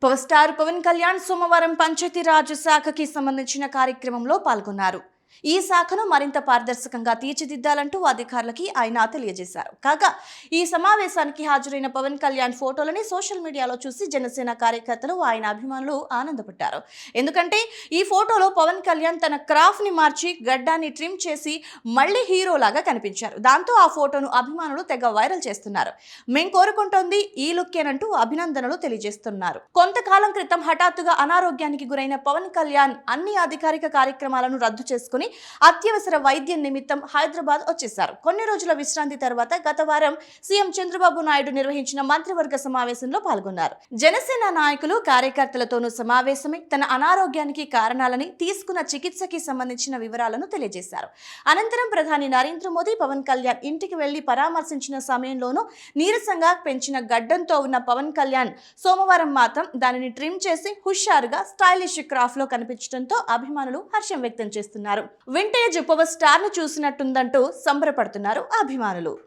Power star Pawan Kalyan సోమవారం పంచాయతీరాజ్ శాఖకి సంబంధించిన కార్యక్రమంలో పాల్గొన్నారు. ఈ శాఖను మరింత పారదర్శకంగా తీర్చిదిద్దాలంటూ అధికారులకి ఆయన తెలియజేశారు. కాగా ఈ సమావేశానికి హాజరైన పవన్ కళ్యాణ్ ఫోటోలని సోషల్ మీడియాలో చూసి జనసేన కార్యకర్తలు, ఆయన అభిమానులు ఆనందపడ్డారు. ఎందుకంటే ఈ ఫోటోలో పవన్ కళ్యాణ్ తన క్రాఫ్ట్ ని మార్చి గడ్డాన్ని ట్రిమ్ చేసి మళ్ళీ హీరోలాగా కనిపించారు. దాంతో ఆ ఫోటోను అభిమానులు తెగ వైరల్ చేస్తున్నారు. మేం కోరుకుంటోంది ఈ లుక్కేనంటూ అభినందనలు తెలియజేస్తున్నారు. కొంతకాలం క్రితం హఠాత్తుగా అనారోగ్యానికి గురైన పవన్ కళ్యాణ్ అన్ని అధికారిక కార్యక్రమాలను రద్దు చేసుకుని అత్యవసర వైద్యం నిమిత్తం హైదరాబాద్ వచ్చేశారు. కొన్ని రోజుల విశ్రాంతి తర్వాత గత వారం సీఎం చంద్రబాబు నాయుడు నిర్వహించిన మంత్రివర్గ సమావేశంలో పాల్గొన్నారు. జనసేన నాయకులు, కార్యకర్తలతోనూ సమావేశమై తన అనారోగ్యానికి కారణాలని, తీసుకున్న చికిత్సకి సంబంధించిన వివరాలను తెలియజేశారు. అనంతరం ప్రధాని నరేంద్ర మోదీ పవన్ కళ్యాణ్ ఇంటికి వెళ్లి పరామర్శించిన సమయంలోనూ నీరసంగా పెంచిన గడ్డంతో ఉన్న పవన్ కళ్యాణ్ సోమవారం మాత్రం దానిని ట్రిమ్ చేసి హుషారుగా స్టైలిష్ క్రాఫ్ట్ లో కనిపించడంతో అభిమానులు హర్షం వ్యక్తం చేస్తున్నారు. వింటేజ్ పవర్ స్టార్ ను చూసినట్టుందంటూ సంబరపడుతున్నారు అభిమానులు.